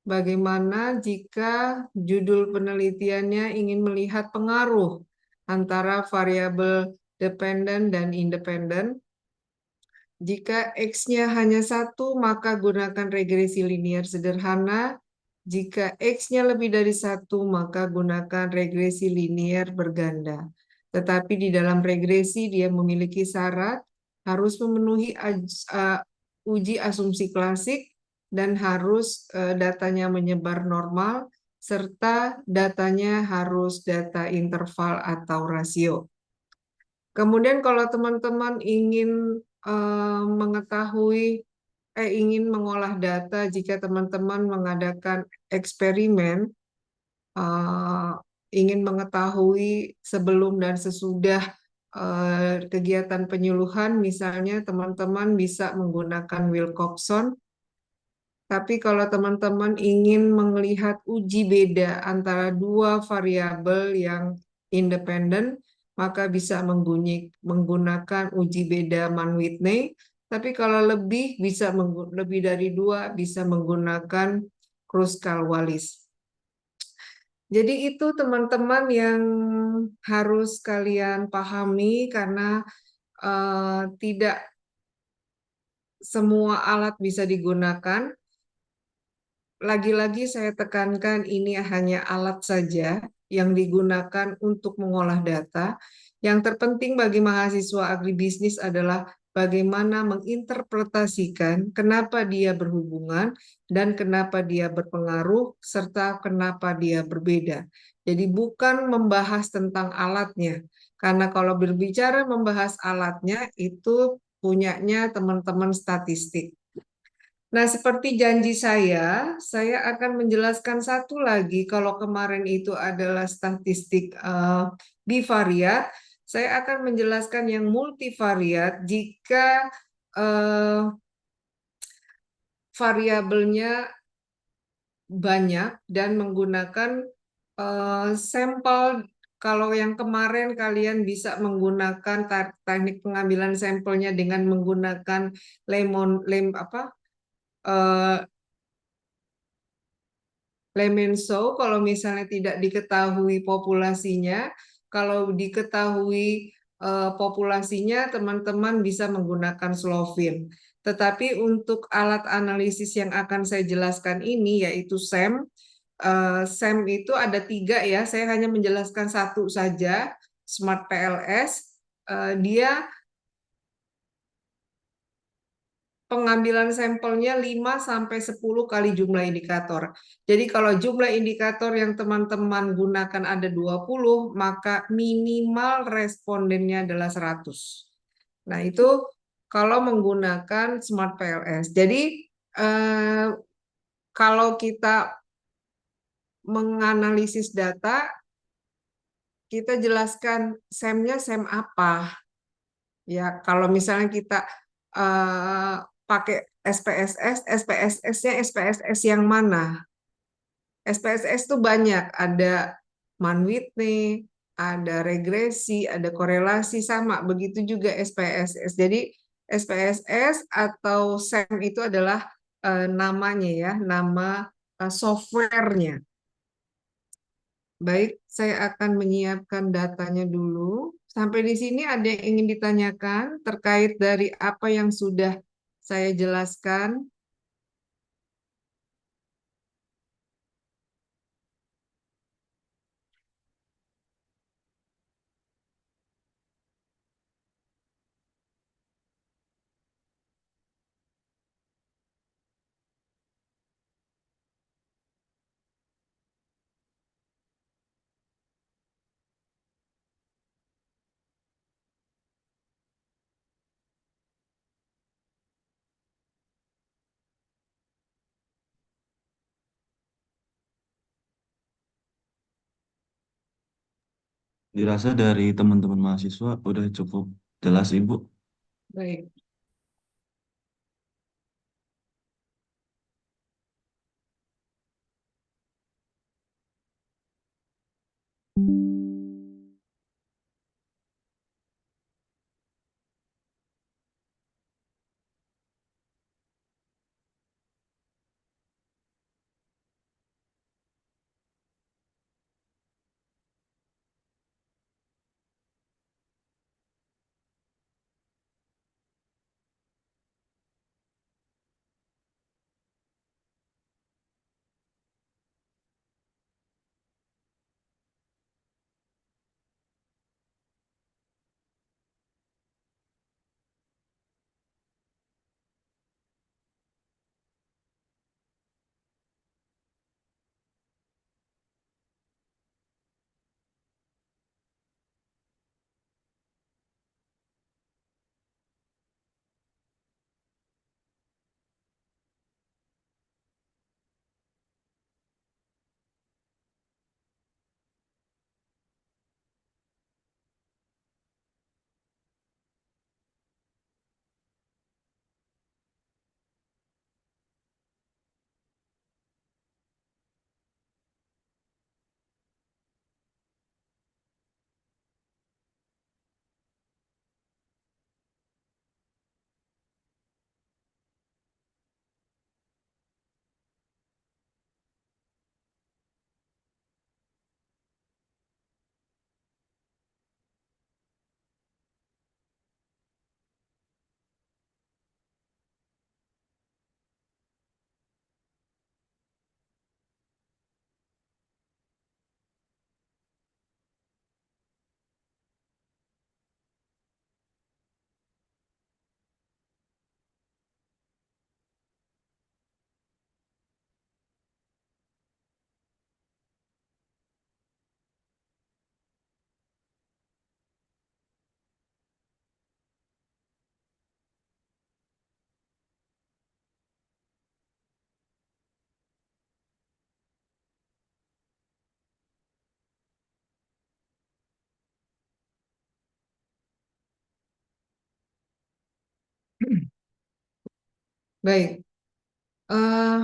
bagaimana jika judul penelitiannya ingin melihat pengaruh antara variabel dependen dan independen. Jika X-nya hanya satu, maka gunakan regresi linear sederhana. Jika X-nya lebih dari satu, maka gunakan regresi linear berganda. Tetapi di dalam regresi dia memiliki syarat harus memenuhi uji asumsi klasik dan harus datanya menyebar normal serta datanya harus data interval atau rasio. Kemudian kalau teman-teman ingin ingin mengolah data jika teman-teman mengadakan eksperimen, eh, ingin mengetahui sebelum dan sesudah kegiatan penyuluhan, misalnya teman-teman bisa menggunakan Wilcoxon. Tapi kalau teman-teman ingin melihat uji beda antara dua variabel yang independen, maka bisa menggunakan uji beda Mann-Whitney. Tapi kalau lebih dari dua, bisa menggunakan Kruskal-Wallis. Jadi itu teman-teman yang harus kalian pahami karena tidak semua alat bisa digunakan. Lagi-lagi saya tekankan ini hanya alat saja yang digunakan untuk mengolah data. Yang terpenting bagi mahasiswa agribisnis adalah bagaimana menginterpretasikan kenapa dia berhubungan dan kenapa dia berpengaruh serta kenapa dia berbeda. Jadi bukan membahas tentang alatnya. Karena kalau berbicara membahas alatnya itu punyanya teman-teman statistik. Nah, seperti janji saya akan menjelaskan satu lagi. Kalau kemarin itu adalah statistik bivariat, saya akan menjelaskan yang multivariat jika variabelnya banyak dan menggunakan sampel. Kalau yang kemarin kalian bisa menggunakan teknik pengambilan sampelnya dengan menggunakan eh, Lemenso, kalau misalnya tidak diketahui populasinya, kalau diketahui populasinya, teman-teman bisa menggunakan Slovin. Tetapi untuk alat analisis yang akan saya jelaskan ini, yaitu SEM. SEM itu ada 3 ya, saya hanya menjelaskan satu saja, Smart PLS. Dia pengambilan sampelnya 5 sampai 10 kali jumlah indikator. Jadi kalau jumlah indikator yang teman-teman gunakan ada 20, maka minimal respondennya adalah 100. Nah, itu kalau menggunakan Smart PLS. Jadi kalau kita menganalisis data, kita jelaskan SEM-nya SEM apa. Ya, kalau misalnya kita pakai SPSS, SPSS-nya SPSS yang mana? SPSS itu banyak, ada Mann-Whitney, ada regresi, ada korelasi sama, begitu juga SPSS. Jadi SPSS atau SEM itu adalah namanya ya, nama software-nya. Baik, saya akan menyiapkan datanya dulu. Sampai di sini ada yang ingin ditanyakan terkait dari apa yang sudah saya jelaskan? Dirasa dari teman-teman mahasiswa udah cukup jelas, Ibu. Baik. Baik. Eh,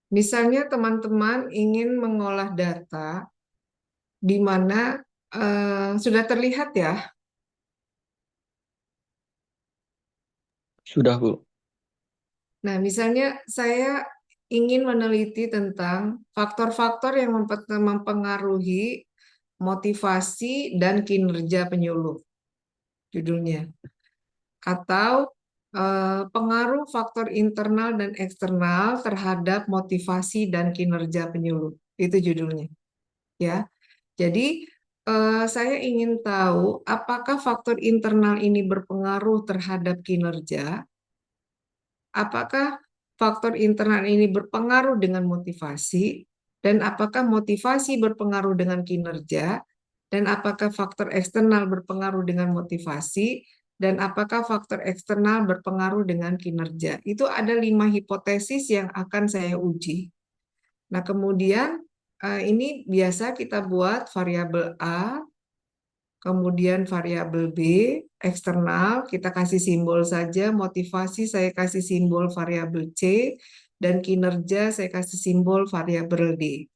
Misalnya teman-teman ingin mengolah data di mana sudah terlihat ya. Sudah, Bu. Nah, misalnya saya ingin meneliti tentang faktor-faktor yang mempengaruhi motivasi dan kinerja penyuluh, judulnya. Atau pengaruh faktor internal dan eksternal terhadap motivasi dan kinerja penyuluh. Itu judulnya, ya. Jadi, saya ingin tahu apakah faktor internal ini berpengaruh terhadap kinerja, apakah faktor internal ini berpengaruh dengan motivasi, dan apakah motivasi berpengaruh dengan kinerja, dan apakah faktor eksternal berpengaruh dengan motivasi, dan apakah faktor eksternal berpengaruh dengan kinerja. Itu ada 5 hipotesis yang akan saya uji. Nah, kemudian ini biasa kita buat variabel A, kemudian variabel B, eksternal, kita kasih simbol saja, motivasi saya kasih simbol variabel C, dan kinerja saya kasih simbol variabel D.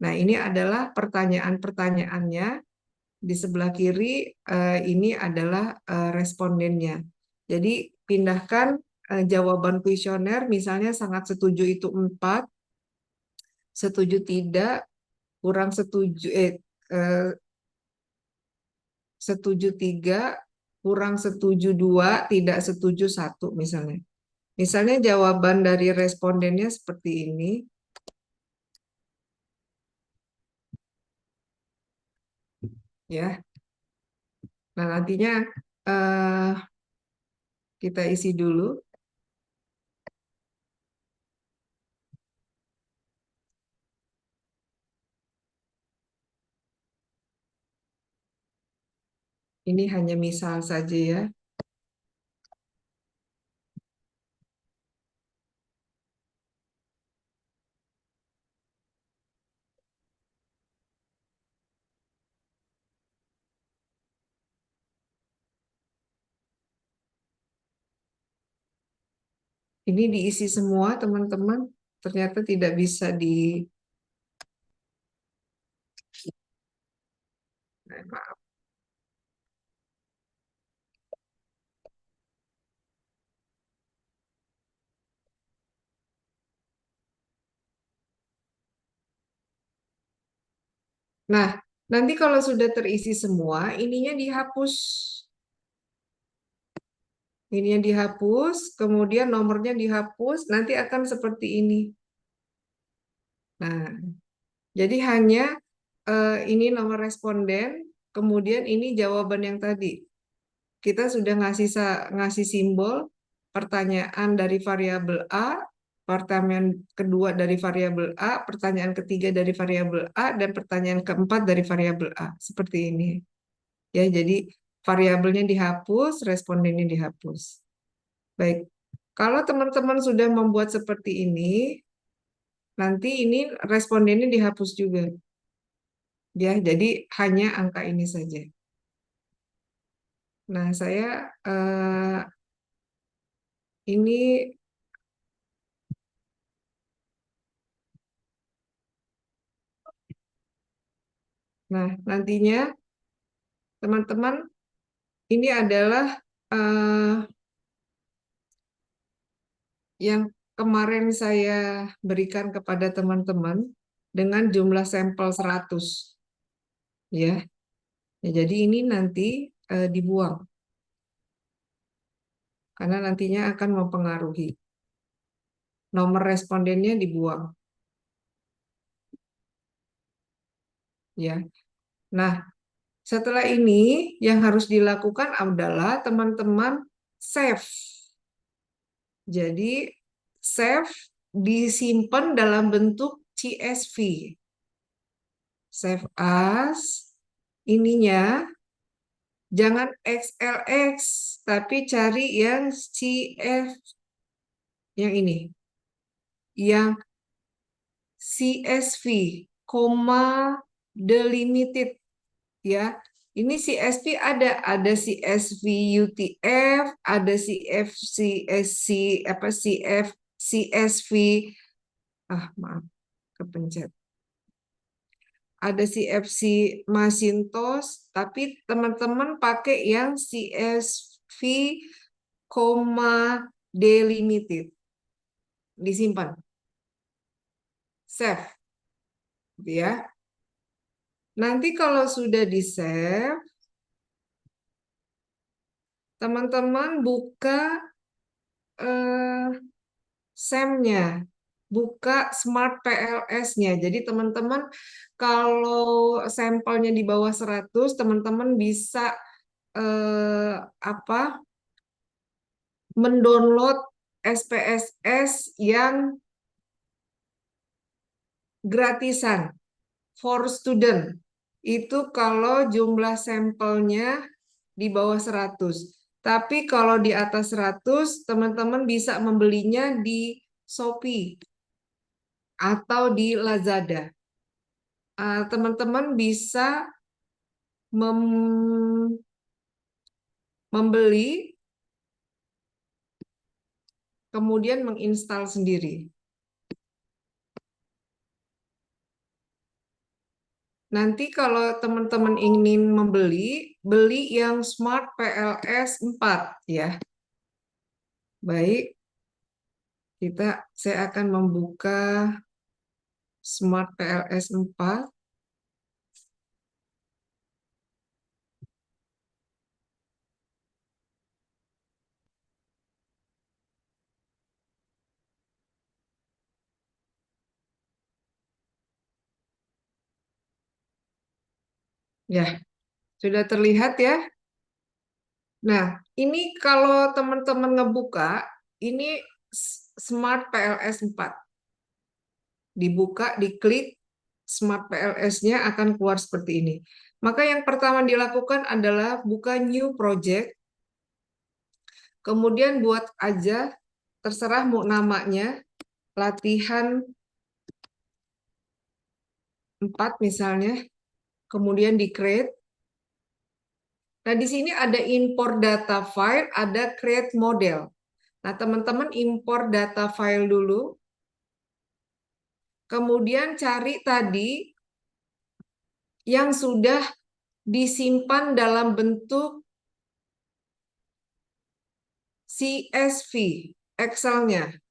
Nah, ini adalah pertanyaan-pertanyaannya. Di sebelah kiri ini adalah respondennya. Jadi, pindahkan jawaban kuesioner, misalnya sangat setuju itu 4, setuju tidak, kurang setuju, setuju 3, kurang setuju 2, tidak setuju 1 misalnya. Misalnya jawaban dari respondennya seperti ini, ya. Nah, nantinya eh, kita isi dulu. Ini hanya misal saja ya. Ini diisi semua, teman-teman. Ternyata tidak bisa di... Maaf. Nah, nanti kalau sudah terisi semua, ininya dihapus. Ininya dihapus, kemudian nomornya dihapus, nanti akan seperti ini. Nah, jadi hanya ini nomor responden, kemudian ini jawaban yang tadi. Kita sudah ngasih simbol pertanyaan dari variabel A, pertanyaan kedua dari variabel A, pertanyaan ketiga dari variabel A, dan pertanyaan keempat dari variabel A. Seperti ini. Ya, jadi variabelnya dihapus, respondennya dihapus. Baik. Kalau teman-teman sudah membuat seperti ini, nanti ini respondennya dihapus juga. Ya, jadi hanya angka ini saja. Nah, saya ini, nah nantinya teman-teman ini adalah yang kemarin saya berikan kepada teman-teman dengan jumlah sampel 100. Ya, ya jadi ini nanti dibuang karena nantinya akan mempengaruhi. Nomor respondennya dibuang. Ya. Nah, setelah ini yang harus dilakukan adalah teman-teman save. Jadi save disimpan dalam bentuk CSV. Save as, ininya jangan XLX, tapi cari yang CF, yang ini. Yang CSV, koma delimited, ya. Ini CSV ada CSV UTF, ada CSV apa CSV maaf kepencet. Ada CFC Macintosh, tapi teman-teman pakai yang CSV, delimited. Disimpan. Save. Ya. Nanti kalau sudah di-save, teman-teman buka SEM-nya, buka Smart PLS-nya. Jadi teman-teman kalau sampelnya di bawah 100, teman-teman bisa mendownload SPSS yang gratisan for student. Itu kalau jumlah sampelnya di bawah 100. Tapi kalau di atas 100, teman-teman bisa membelinya di Shopee atau di Lazada. Teman-teman bisa membeli, kemudian menginstal sendiri. Nanti kalau teman-teman ingin membeli, beli yang Smart PLS 4 ya. Baik, saya akan membuka Smart PLS 4. Ya, sudah terlihat ya. Nah, ini kalau teman-teman ngebuka, ini Smart PLS 4. Dibuka, diklik, Smart PLS-nya akan keluar seperti ini. Maka yang pertama dilakukan adalah buka new project, kemudian buat aja, terserah mau namanya, latihan 4 misalnya, kemudian di create. Nah, di sini ada import data file, ada create model. Nah, teman-teman import data file dulu. Kemudian cari tadi yang sudah disimpan dalam bentuk CSV, Excel-nya.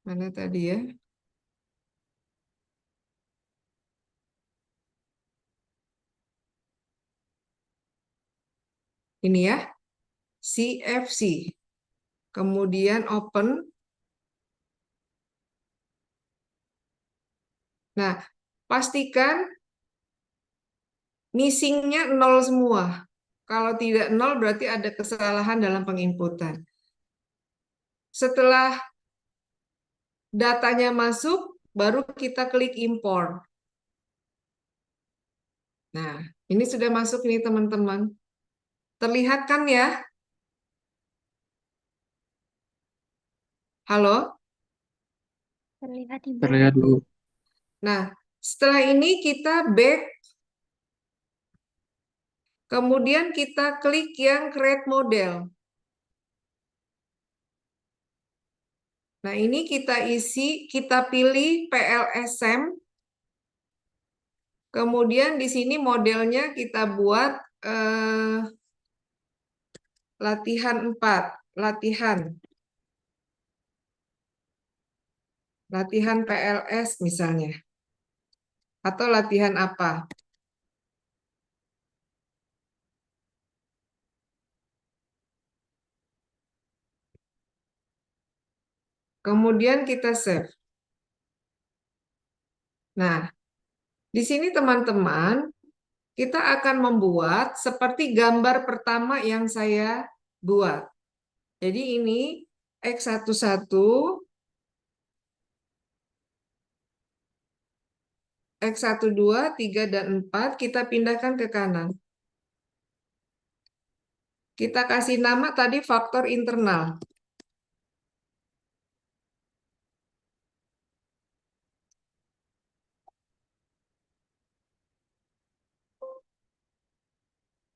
Mana tadi ya? Ini ya, CFC. Kemudian open. Nah, pastikan missing-nya 0 semua. Kalau tidak 0 berarti ada kesalahan dalam penginputan. Setelah datanya masuk, baru kita klik import. Nah, ini sudah masuk nih teman-teman. Terlihat kan ya? Halo? Terlihat Ibu. Terlihat, Bu. Nah, setelah ini kita back. Kemudian kita klik yang create model. Nah, ini kita isi, kita pilih PLSM. Kemudian di sini modelnya kita buat latihan 4, latihan PLS misalnya. Atau latihan apa? Kemudian kita save. Nah, di sini teman-teman, kita akan membuat seperti gambar pertama yang saya buat. Jadi ini X11, X1, 2, 3, dan 4 kita pindahkan ke kanan. Kita kasih nama tadi faktor internal.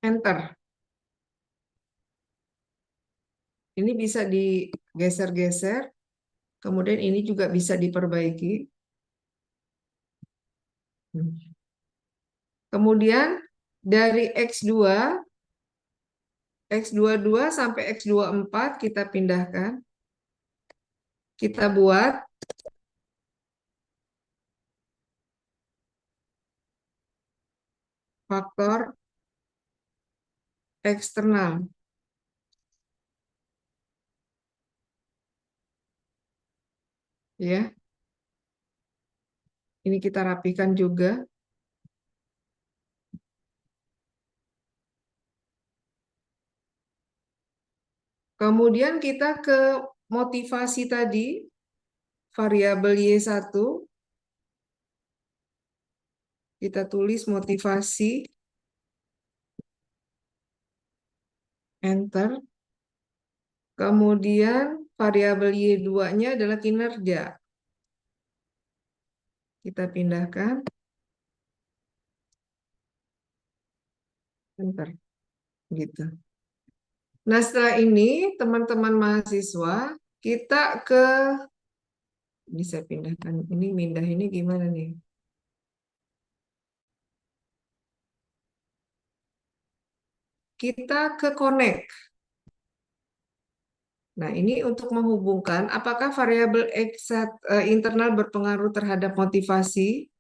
Enter. Ini bisa digeser-geser, kemudian ini juga bisa diperbaiki. Kemudian dari X22 sampai X24 kita pindahkan. Kita buat faktor eksternal. Ya. Ini kita rapikan juga. Kemudian kita ke motivasi tadi, variabel Y1. Kita tulis motivasi, enter. Kemudian variabel Y2-nya adalah kinerja. Kita pindahkan, enter. Gitu. Nah, setelah ini teman-teman mahasiswa, kita ke, ini saya pindahkan, ini pindah ini gimana nih? Kita ke connect. Nah, ini untuk menghubungkan apakah variabel internal berpengaruh terhadap motivasi,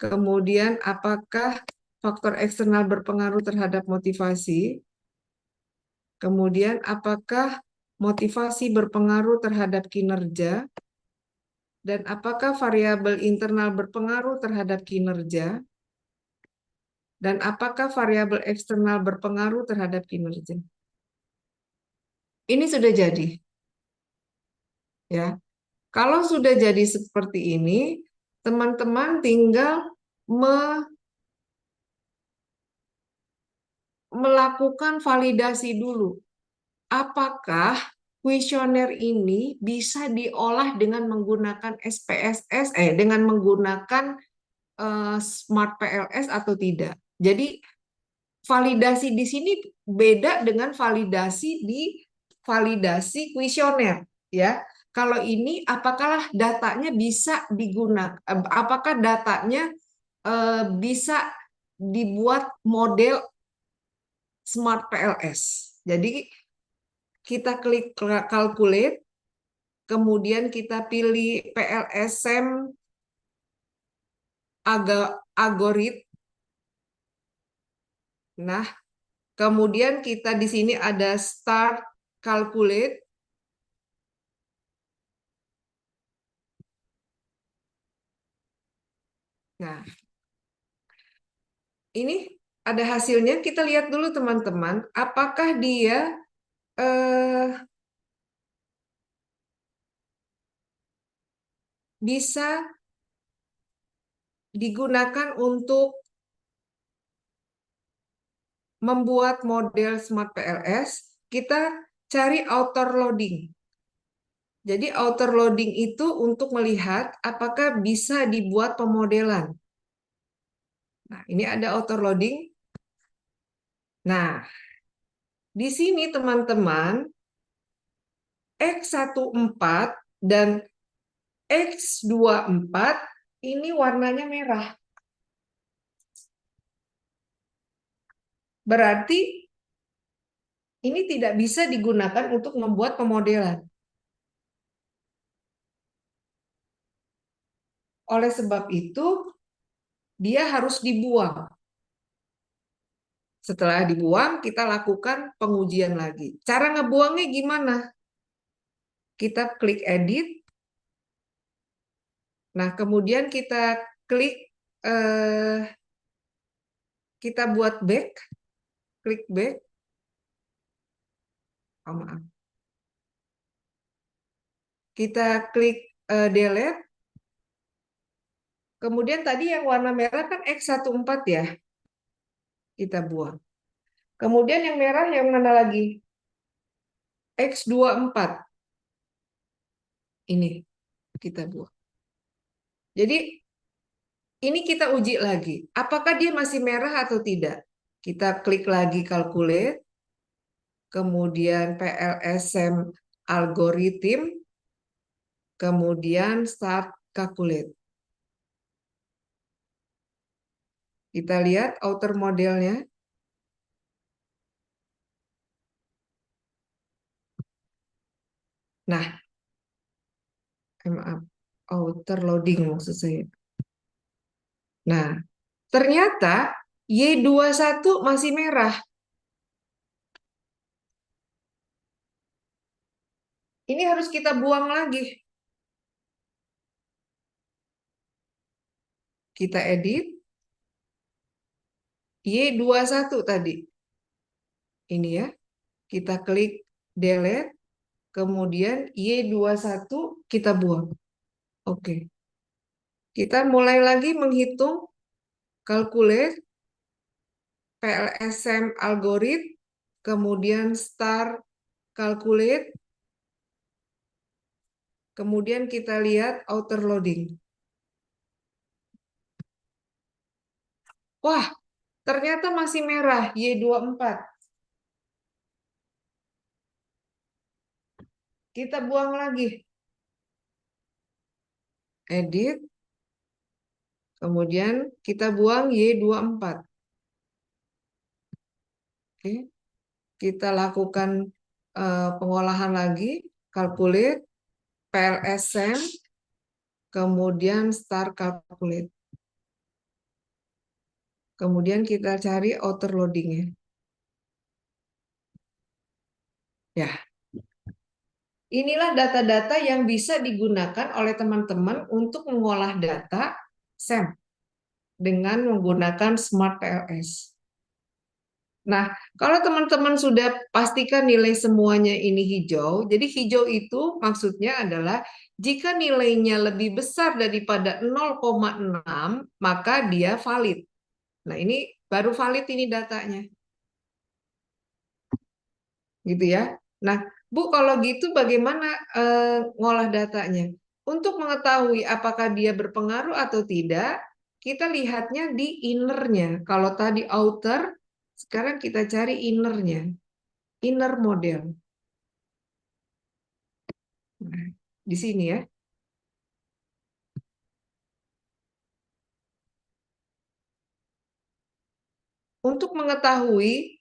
kemudian apakah faktor eksternal berpengaruh terhadap motivasi, kemudian apakah motivasi berpengaruh terhadap kinerja, dan apakah variabel internal berpengaruh terhadap kinerja, dan apakah variabel eksternal berpengaruh terhadap kinerja. Ini sudah jadi. Ya. Kalau sudah jadi seperti ini, teman-teman tinggal melakukan validasi dulu. Apakah kuesioner ini bisa diolah dengan menggunakan SPSS, dengan menggunakan Smart PLS atau tidak? Jadi validasi di sini beda dengan validasi kuesioner, ya. Kalau ini apakah datanya bisa digunakan, apakah datanya bisa dibuat model Smart PLS. Jadi kita klik calculate, kemudian kita pilih PLSM algorithm. Nah, kemudian kita di sini ada start calculate. Nah, ini ada hasilnya. Kita lihat dulu teman-teman, apakah dia bisa digunakan untuk membuat model Smart PLS. Kita cari outer loading. Jadi outer loading itu untuk melihat apakah bisa dibuat pemodelan. Nah, ini ada outer loading. Nah, di sini teman-teman, X14 dan X24 ini warnanya merah. Berarti ini tidak bisa digunakan untuk membuat pemodelan. Oleh sebab itu, dia harus dibuang. Setelah dibuang, kita lakukan pengujian lagi. Cara ngebuangnya gimana? Kita klik edit. Nah, kemudian kita klik, kita buat back. Klik back. Oh, maaf. Kita klik delete. Kemudian tadi yang warna merah kan X14 ya. Kita buang. Kemudian yang merah yang mana lagi? X24. Ini kita buang. Jadi ini kita uji lagi. Apakah dia masih merah atau tidak? Kita klik lagi calculate, kemudian PLSM algorithm, kemudian start calculate. Kita lihat outer modelnya. Nah, maaf, outer loading maksud saya. Nah, ternyata Y21 masih merah. Ini harus kita buang lagi. Kita edit. Y21 tadi. Ini ya. Kita klik delete. Kemudian Y21 kita buang. Oke. Kita mulai lagi menghitung calculate PLSM algorithm, kemudian start calculate, kemudian kita lihat outer loading. Wah, ternyata masih merah Y24. Kita buang lagi. Edit. Kemudian kita buang Y24. Oke. Kita lakukan pengolahan lagi, calculate, PLSM, kemudian start calculate. Kemudian kita cari outer loadingnya. Ya, inilah data-data yang bisa digunakan oleh teman-teman untuk mengolah data SEM dengan menggunakan Smart PLS. Nah, kalau teman-teman sudah pastikan nilai semuanya ini hijau, jadi hijau itu maksudnya adalah jika nilainya lebih besar daripada 0,6, maka dia valid. Nah, ini baru valid ini datanya. Gitu ya. Nah, Bu, kalau gitu bagaimana ngolah datanya? Untuk mengetahui apakah dia berpengaruh atau tidak, kita lihatnya di innernya. Kalau tadi outer, sekarang kita cari innernya. Inner model. Nah, di sini ya. Untuk mengetahui,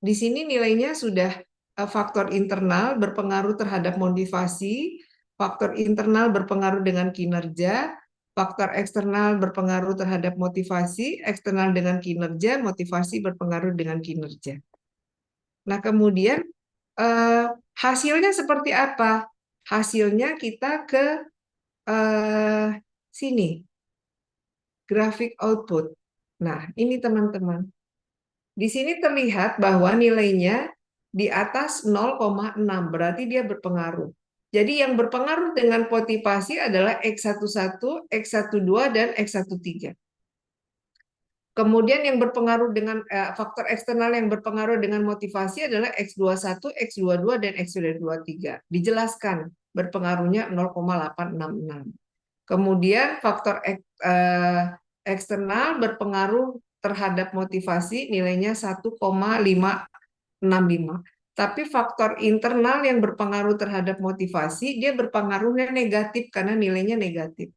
di sini nilainya sudah faktor internal berpengaruh terhadap motivasi, faktor internal berpengaruh dengan kinerja, faktor eksternal berpengaruh terhadap motivasi, eksternal dengan kinerja, motivasi berpengaruh dengan kinerja. Nah, kemudian hasilnya seperti apa? Hasilnya kita ke sini, grafik output. Nah, ini teman-teman. Di sini terlihat bahwa nilainya di atas 0,6, berarti dia berpengaruh. Jadi yang berpengaruh dengan motivasi adalah X11, X12, dan X13. Kemudian yang berpengaruh dengan faktor eksternal yang berpengaruh dengan motivasi adalah X21, X22, dan X23. Dijelaskan berpengaruhnya 0,866. Kemudian faktor eksternal berpengaruh terhadap motivasi nilainya 1,565. Tapi faktor internal yang berpengaruh terhadap motivasi dia berpengaruhnya negatif karena nilainya negatif.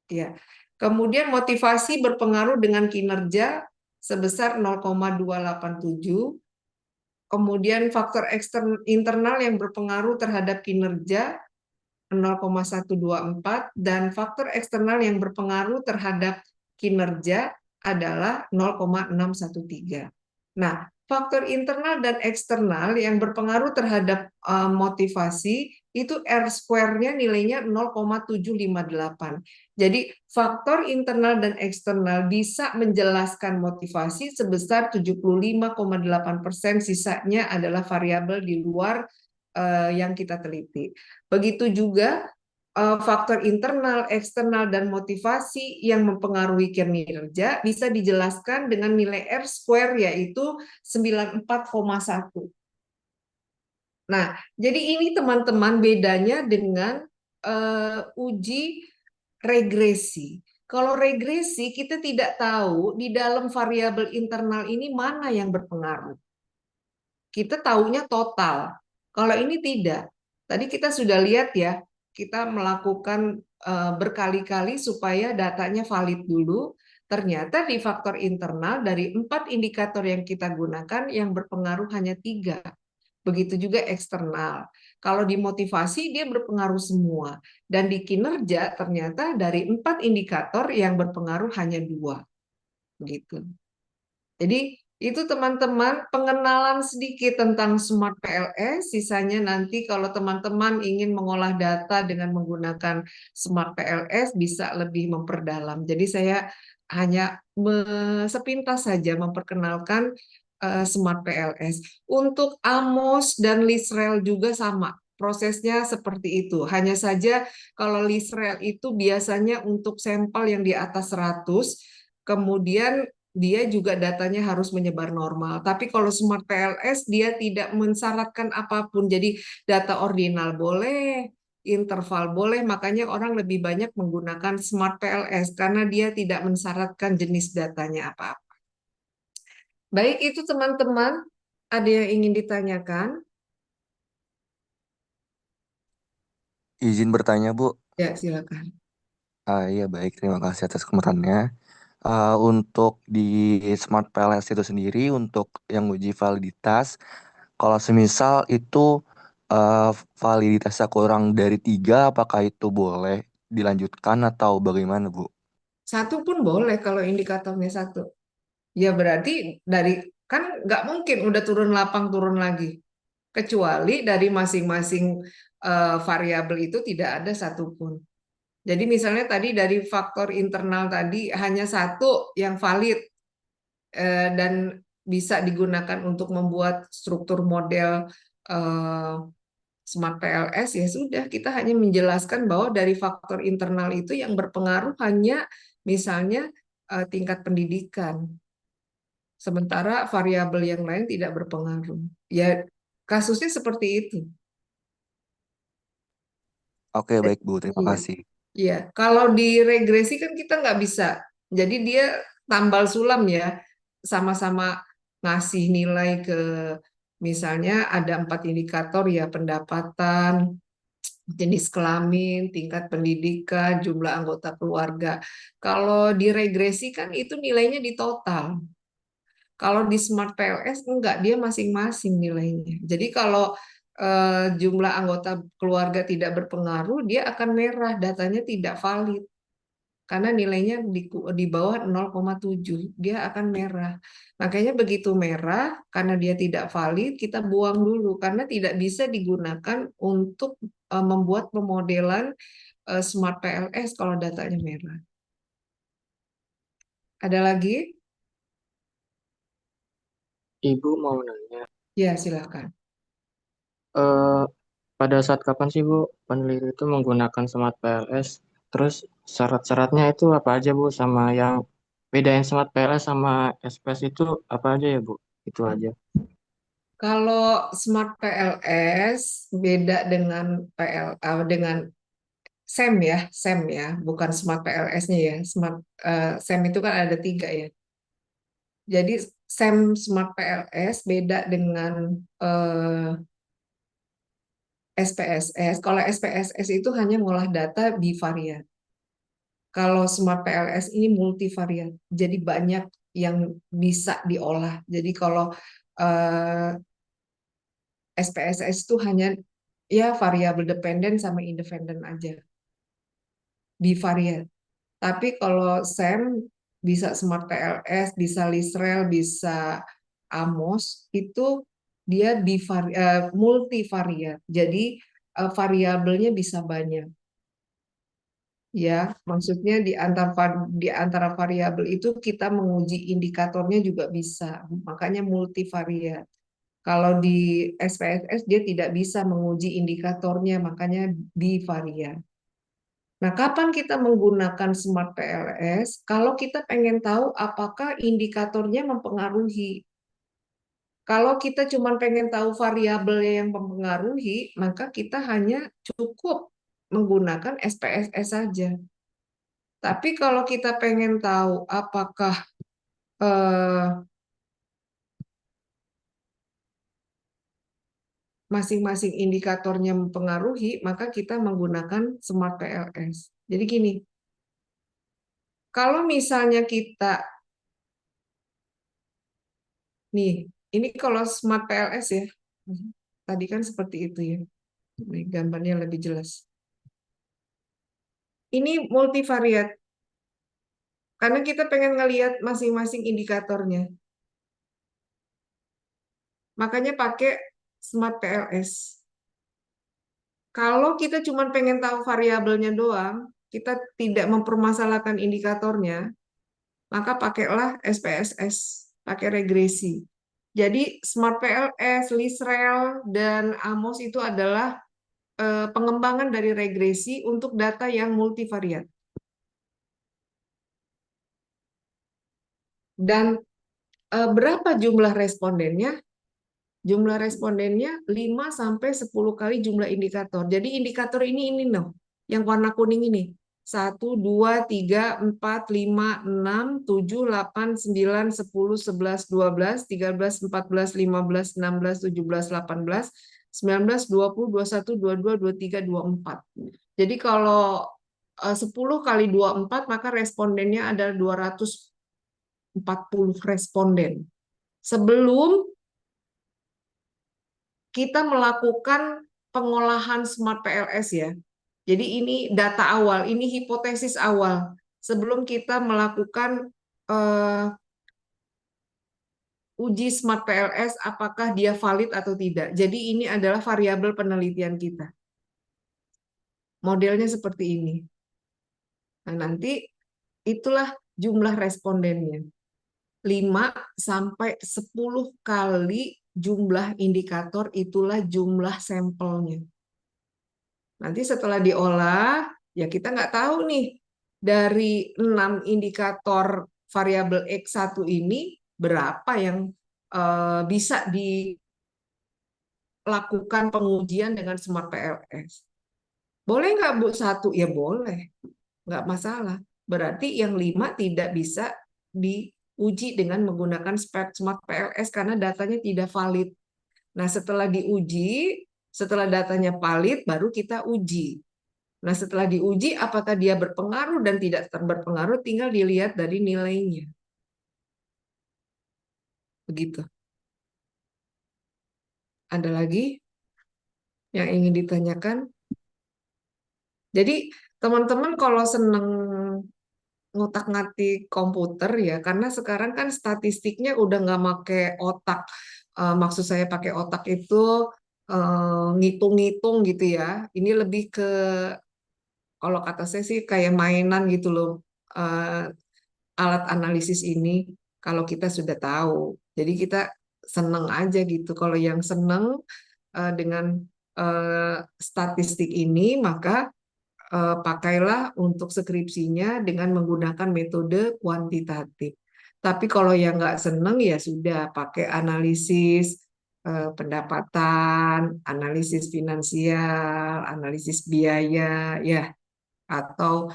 Ya. Kemudian motivasi berpengaruh dengan kinerja sebesar 0,287. Kemudian faktor internal yang berpengaruh terhadap kinerja 0,124 dan faktor eksternal yang berpengaruh terhadap kinerja adalah 0,613. Nah, faktor internal dan eksternal yang berpengaruh terhadap motivasi itu R-square-nya nilainya 0,758. Jadi faktor internal dan eksternal bisa menjelaskan motivasi sebesar 75,8%, sisanya adalah variabel di luar yang kita teliti. Begitu juga faktor internal, eksternal, dan motivasi yang mempengaruhi kinerja bisa dijelaskan dengan nilai R-square yaitu 94,1. Nah, jadi ini teman-teman bedanya dengan uji regresi. Kalau regresi kita tidak tahu di dalam variabel internal ini mana yang berpengaruh. Kita tahunya total. Kalau ini tidak. Tadi kita sudah lihat ya, kita melakukan berkali-kali supaya datanya valid dulu. Ternyata di faktor internal dari 4 indikator yang kita gunakan yang berpengaruh hanya 3. Begitu juga eksternal. Kalau di motivasi dia berpengaruh semua. Dan di kinerja ternyata dari 4 indikator yang berpengaruh hanya 2. Begitu. Jadi itu teman-teman pengenalan sedikit tentang Smart PLS. Sisanya nanti kalau teman-teman ingin mengolah data dengan menggunakan Smart PLS bisa lebih memperdalam. Jadi saya hanya sepintas saja memperkenalkan Smart PLS. Untuk Amos dan Lisrel juga sama. Prosesnya seperti itu. Hanya saja kalau Lisrel itu biasanya untuk sampel yang di atas 100, kemudian dia juga datanya harus menyebar normal. Tapi kalau Smart PLS dia tidak mensyaratkan apapun. Jadi data ordinal boleh, interval boleh, makanya orang lebih banyak menggunakan Smart PLS karena dia tidak mensyaratkan jenis datanya apa-apa. Baik, itu teman-teman. Ada yang ingin ditanyakan? Izin bertanya, Bu. Ya, silakan. Iya, baik. Terima kasih atas kesempatannya. Untuk di Smart PLS itu sendiri, untuk yang uji validitas, kalau semisal itu validitasnya kurang dari 3, apakah itu boleh dilanjutkan atau bagaimana, Bu? Satu pun boleh kalau indikatornya satu. Ya berarti dari kan nggak mungkin udah turun lapang turun lagi. Kecuali dari masing-masing variabel itu tidak ada satupun. Jadi misalnya tadi dari faktor internal tadi hanya satu yang valid dan bisa digunakan untuk membuat struktur model eh, Smart PLS, ya sudah kita hanya menjelaskan bahwa dari faktor internal itu yang berpengaruh hanya misalnya tingkat pendidikan. Sementara variabel yang lain tidak berpengaruh. Ya, kasusnya seperti itu. Oke, baik, Bu. Terima Iya, kasih. iya. Kalau di regresi kan kita nggak bisa. Jadi dia tambal sulam ya, sama-sama ngasih nilai ke misalnya ada 4 indikator ya pendapatan, jenis kelamin, tingkat pendidikan, jumlah anggota keluarga. Kalau di regresi kan itu nilainya di total. Kalau di Smart PLS enggak, dia masing-masing nilainya. Jadi kalau jumlah anggota keluarga tidak berpengaruh, dia akan merah, datanya tidak valid. Karena nilainya di bawah 0,7, dia akan merah. Makanya begitu merah, karena dia tidak valid, kita buang dulu. Karena tidak bisa digunakan untuk membuat pemodelan Smart PLS kalau datanya merah. Ada lagi? Ibu mau nanya, Ya, silakan. eh, pada saat kapan sih Bu peneliti itu menggunakan Smart PLS? Terus syarat-syaratnya itu apa aja Bu? Sama yang bedain Smart PLS sama SPS itu apa aja ya Bu? Itu aja. Kalau Smart PLS beda dengan dengan SEM ya, SEM ya, bukan Smart PLS-nya ya. SEM itu kan ada 3 ya. Jadi SEM Smart PLS beda dengan SPSS. Kalau SPSS itu hanya ngolah data bivariat. Kalau Smart PLS ini multivariat, jadi banyak yang bisa diolah. Jadi kalau eh, SPSS itu hanya ya variabel dependen sama independen aja, bivariat. Tapi kalau SEM bisa Smart PLS, bisa Lisrel, bisa Amos, itu dia multivariat. Jadi variabelnya bisa banyak. Ya, maksudnya di antara variabel itu kita menguji indikatornya juga bisa. Makanya multivariat. Kalau di SPSS dia tidak bisa menguji indikatornya, makanya bivariat. Nah, kapan kita menggunakan Smart PLS? Kalau kita pengen tahu apakah indikatornya mempengaruhi. Kalau kita cuma pengen tahu variabelnya yang mempengaruhi, maka kita hanya cukup menggunakan SPSS saja. Tapi kalau kita pengen tahu apakah eh, masing-masing indikatornya mempengaruhi, maka kita menggunakan Smart PLS. Jadi gini, kalau misalnya kita, nih, ini kalau Smart PLS ya, tadi kan seperti itu ya, ini gambarnya lebih jelas. Ini multivariat, karena kita pengen ngelihat masing-masing indikatornya. Makanya pakai Smart PLS. Kalau kita cuma pengen tahu variabelnya doang, kita tidak mempermasalahkan indikatornya, maka pakailah SPSS, pakai regresi. Jadi Smart PLS, Lisrel, dan Amos itu adalah pengembangan dari regresi untuk data yang multivariat. Dan berapa jumlah respondennya? Jumlah respondennya 5-10 kali jumlah indikator. Jadi indikator ini loh, yang warna kuning ini. 1, 2, 3, 4, 5, 6, 7, 8, 9, 10, 11, 12, 13, 14, 15, 16, 17, 18, 19, 20, 21, 22, 23, 24. Jadi kalau 10 kali 24, maka respondennya adalah 240 responden. Sebelum kita melakukan pengolahan Smart PLS ya. Jadi ini data awal, ini hipotesis awal. Sebelum kita melakukan uji Smart PLS, apakah dia valid atau tidak. Jadi ini adalah variabel penelitian kita. Modelnya seperti ini. Nah, nanti itulah jumlah respondennya. 5-10 kali jumlah indikator, itulah jumlah sampelnya. Nanti setelah diolah, ya kita nggak tahu nih, dari 6 indikator variabel X1 ini, berapa yang bisa dilakukan pengujian dengan Smart PLS. Boleh nggak, Bu, 1? Ya boleh, nggak masalah. Berarti yang 5 tidak bisa diuji dengan menggunakan Smart PLS karena datanya tidak valid. Nah, setelah diuji, setelah datanya valid, baru kita uji. Nah, setelah diuji, apakah dia berpengaruh dan tidak berpengaruh, tinggal dilihat dari nilainya. Begitu. Ada lagi yang ingin ditanyakan? Jadi, teman-teman kalau seneng ngutak-ngatik komputer ya, karena sekarang kan statistiknya udah nggak pakai otak. Maksud saya pakai otak itu ngitung-ngitung gitu ya. Ini lebih ke, kalau kata saya sih kayak mainan gitu loh. Alat analisis ini, kalau kita sudah tahu. Jadi kita seneng aja gitu. Kalau yang seneng dengan statistik ini, maka pakailah untuk skripsinya dengan menggunakan metode kuantitatif. Tapi kalau yang nggak seneng ya sudah pakai analisis pendapatan, analisis finansial, analisis biaya, ya, atau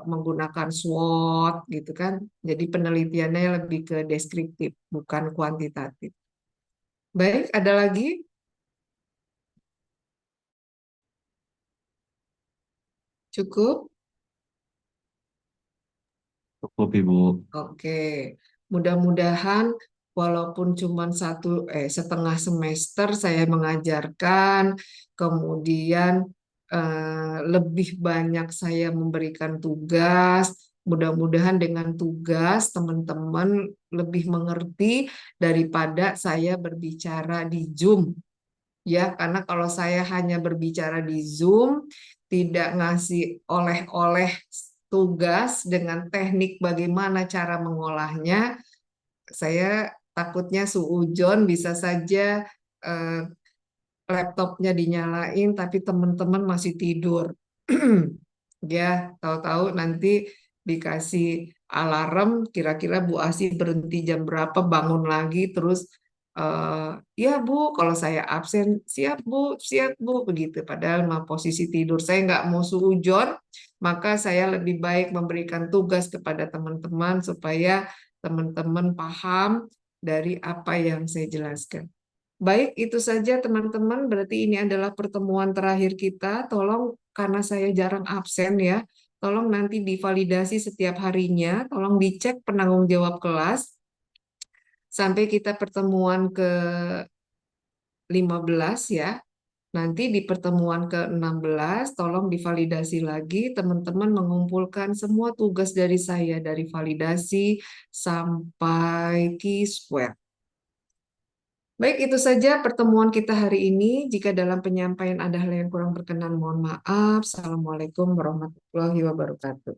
menggunakan SWOT gitu kan. Jadi penelitiannya lebih ke deskriptif, bukan kuantitatif. Baik, ada lagi? Cukup? Cukup, Ibu. Oke, mudah-mudahan walaupun cuma setengah semester saya mengajarkan, kemudian lebih banyak saya memberikan tugas. Mudah-mudahan dengan tugas teman-teman lebih mengerti daripada saya berbicara di Zoom. Ya, karena kalau saya hanya berbicara di Zoom, tidak ngasih oleh-oleh tugas dengan teknik bagaimana cara mengolahnya, saya takutnya suujon bisa saja eh, laptopnya dinyalain tapi teman-teman masih tidur. Ya, tahu-tahu nanti dikasih alarm, kira-kira Bu Asi berhenti jam berapa, bangun lagi, terus Ya Bu, kalau saya absen, siap Bu, begitu. Padahal mah posisi tidur saya nggak mau suujon, maka saya lebih baik memberikan tugas kepada teman-teman supaya teman-teman paham dari apa yang saya jelaskan. Baik, itu saja teman-teman. Berarti ini adalah pertemuan terakhir kita. Tolong, karena saya jarang absen ya, tolong nanti divalidasi setiap harinya, tolong dicek penanggung jawab kelas sampai kita pertemuan ke-15 ya. Nanti di pertemuan ke-16 tolong divalidasi lagi, teman-teman mengumpulkan semua tugas dari saya dari validasi sampai Q-Square. Baik, itu saja pertemuan kita hari ini. Jika dalam penyampaian ada hal yang kurang berkenan, mohon maaf. Assalamualaikum warahmatullahi wabarakatuh.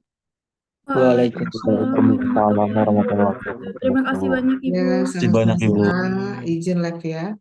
Waalaikumsalam warahmatullahi Terima kasih wabarakatuh. banyak Ibu. Ya, Terima kasih banyak, Ibu. sama-sama. Izin live ya.